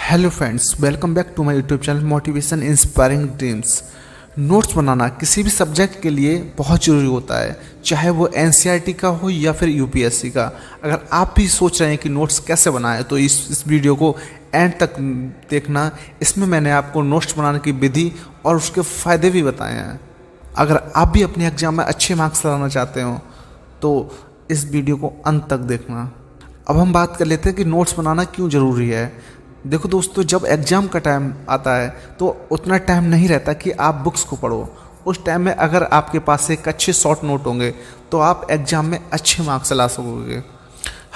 Hello friends, welcome back to my YouTube channel motivation inspiring dreams. Notes बनाना किसी भी subject के लिए बहुत ज़रूरी होता है, चाहे वो एनसीईआरटी का हो या फिर यूपीएससी का। अगर आप भी सोच रहे हैं कि नोट्स कैसे बनाएं तो इस वीडियो को एंड तक देखना। इसमें मैंने आपको नोट्स बनाने की विधि और उसके फ़ायदे भी बताए हैं। अगर आप भी अपने एग्ज़ाम में अच्छे मार्क्स लाना चाहते हो तो इस वीडियो को अंत तक देखना। अब हम बात कर लेते हैं कि नोट्स बनाना क्यों ज़रूरी है। देखो दोस्तों, जब एग्ज़ाम का टाइम आता है तो उतना टाइम नहीं रहता कि आप बुक्स को पढ़ो। उस टाइम में अगर आपके पास एक अच्छे शॉर्ट नोट होंगे तो आप एग्ज़ाम में अच्छे मार्क्स ला सकोगे।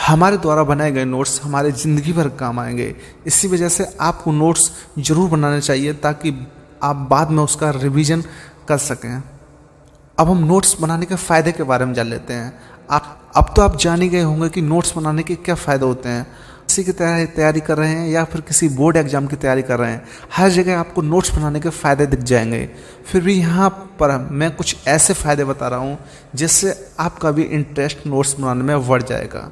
हमारे द्वारा बनाए गए नोट्स हमारे ज़िंदगी भर काम आएंगे। इसी वजह से आपको नोट्स ज़रूर बनाने चाहिए ताकि आप बाद में उसका रिवीजन कर सकें। अब हम नोट्स बनाने के फ़ायदे के बारे में जान लेते हैं। अब तो आप जान ही गए होंगे कि नोट्स बनाने के क्या फ़ायदे होते हैं। किसी की तैयारी कर रहे हैं या फिर किसी बोर्ड एग्जाम की तैयारी कर रहे हैं, हर जगह आपको नोट्स बनाने के फ़ायदे दिख जाएंगे। फिर भी यहाँ पर मैं कुछ ऐसे फ़ायदे बता रहा हूँ जिससे आपका भी इंटरेस्ट नोट्स बनाने में बढ़ जाएगा।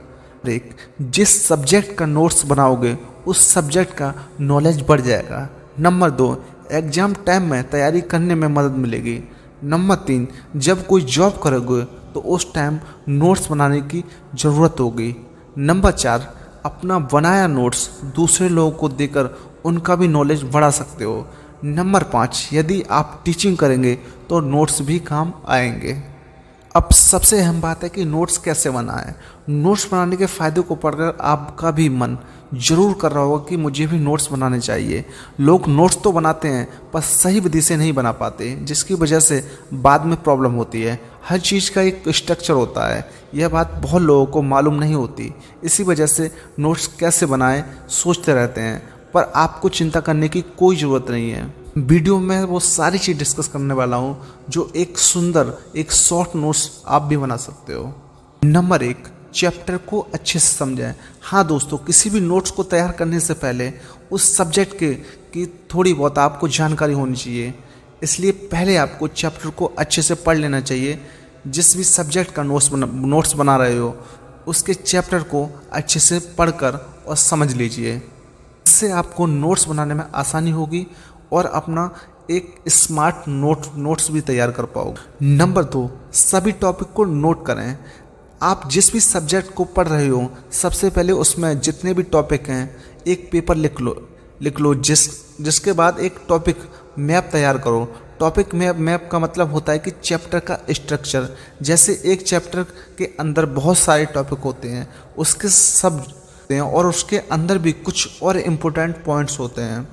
एक, जिस सब्जेक्ट का नोट्स बनाओगे उस सब्जेक्ट का नॉलेज बढ़ जाएगा। नंबर 2, एग्ज़ाम टाइम में तैयारी करने में मदद मिलेगी। नंबर 3, जब कोई जॉब करोगे तो उस टाइम नोट्स बनाने की ज़रूरत होगी। नंबर 4, अपना बनाया नोट्स दूसरे लोगों को देकर उनका भी नॉलेज बढ़ा सकते हो। नंबर 5, यदि आप टीचिंग करेंगे तो नोट्स भी काम आएंगे। अब सबसे अहम बात है कि नोट्स कैसे बनाएं। नोट्स बनाने के फ़ायदे को पढ़कर आपका भी मन जरूर कर रहा होगा कि मुझे भी नोट्स बनाने चाहिए। लोग नोट्स तो बनाते हैं पर सही विधि से नहीं बना पाते, जिसकी वजह से बाद में प्रॉब्लम होती है। हर चीज़ का एक स्ट्रक्चर होता है, यह बात बहुत लोगों को मालूम नहीं होती। इसी वजह से नोट्स कैसे बनाएं सोचते रहते हैं, पर आपको चिंता करने की कोई ज़रूरत नहीं है। वीडियो में वो सारी चीज़ डिस्कस करने वाला हूँ जो एक सुंदर एक शॉर्ट नोट्स आप भी बना सकते हो। नंबर 1, चैप्टर को अच्छे से समझें। हाँ दोस्तों, किसी भी नोट्स को तैयार करने से पहले उस सब्जेक्ट की थोड़ी बहुत आपको जानकारी होनी चाहिए। इसलिए पहले आपको चैप्टर को अच्छे से पढ़ लेना चाहिए। जिस भी सब्जेक्ट का नोट्स बना रहे हो उसके चैप्टर को अच्छे से पढ़कर और समझ लीजिए। इससे आपको नोट्स बनाने में आसानी होगी और अपना एक स्मार्ट नोट्स भी तैयार कर पाओगे। नंबर 2, सभी टॉपिक को नोट करें। आप जिस भी सब्जेक्ट को पढ़ रहे हो सबसे पहले उसमें जितने भी टॉपिक हैं एक पेपर लिख लो जिसके बाद एक टॉपिक मैप तैयार करो। टॉपिक मैप का मतलब होता है कि चैप्टर का स्ट्रक्चर। जैसे एक चैप्टर के अंदर बहुत सारे टॉपिक होते हैं, उसके सब और उसके अंदर भी कुछ और इम्पोर्टेंट पॉइंट्स होते हैं।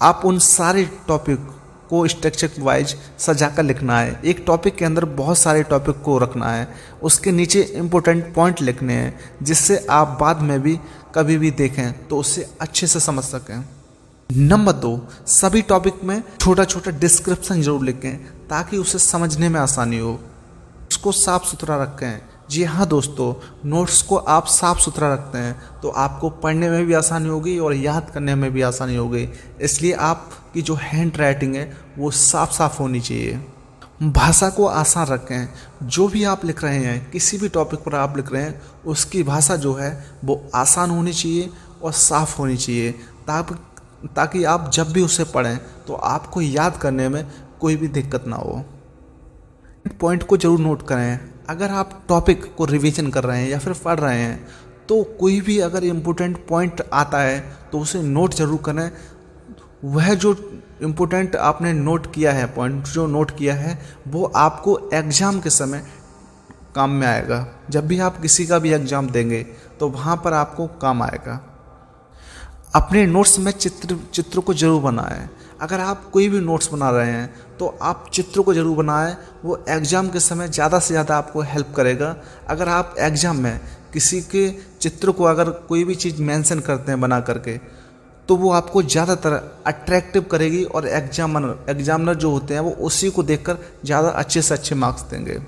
आप उन सारे टॉपिक को स्ट्रक्चर वाइज सजा कर लिखना है। एक टॉपिक के अंदर बहुत सारे टॉपिक को रखना है, उसके नीचे इम्पोर्टेंट पॉइंट लिखने हैं जिससे आप बाद में भी कभी भी देखें तो उससे अच्छे से समझ सकें। नंबर 2, सभी टॉपिक में छोटा छोटा डिस्क्रिप्शन जरूर लिखें ताकि उसे समझने में आसानी हो। उसको साफ सुथरा रखें। जी हाँ दोस्तों, नोट्स को आप साफ़ सुथरा रखते हैं तो आपको पढ़ने में भी आसानी होगी और याद करने में भी आसानी होगी। इसलिए आपकी जो हैंड राइटिंग है वो साफ होनी चाहिए। भाषा को आसान रखें। जो भी आप लिख रहे हैं, किसी भी टॉपिक पर आप लिख रहे हैं, उसकी भाषा जो है वो आसान होनी चाहिए और साफ़ होनी चाहिए ताकि आप जब भी उसे पढ़ें तो आपको याद करने में कोई भी दिक्कत ना हो। पॉइंट को जरूर नोट करें। अगर आप टॉपिक को रिवीजन कर रहे हैं या फिर पढ़ रहे हैं तो कोई भी अगर इम्पोर्टेंट पॉइंट आता है तो उसे नोट जरूर करें। वह जो इम्पोर्टेंट आपने नोट किया है, पॉइंट जो नोट किया है, वो आपको एग्ज़ाम के समय काम में आएगा। जब भी आप किसी का भी एग्ज़ाम देंगे तो वहाँ पर आपको काम आएगा। अपने नोट्स में चित्र को जरूर बनाएं। अगर आप कोई भी नोट्स बना रहे हैं तो आप चित्र को जरूर बनाएं। वो एग्ज़ाम के समय ज़्यादा से ज़्यादा आपको हेल्प करेगा। अगर आप एग्ज़ाम में किसी के चित्र को अगर कोई भी चीज़ मेंशन करते हैं बना करके तो वो आपको ज़्यादातर अट्रैक्टिव करेगी और एग्जामिनर जो होते हैं वो उसी को देखकर ज़्यादा अच्छे से अच्छे मार्क्स देंगे।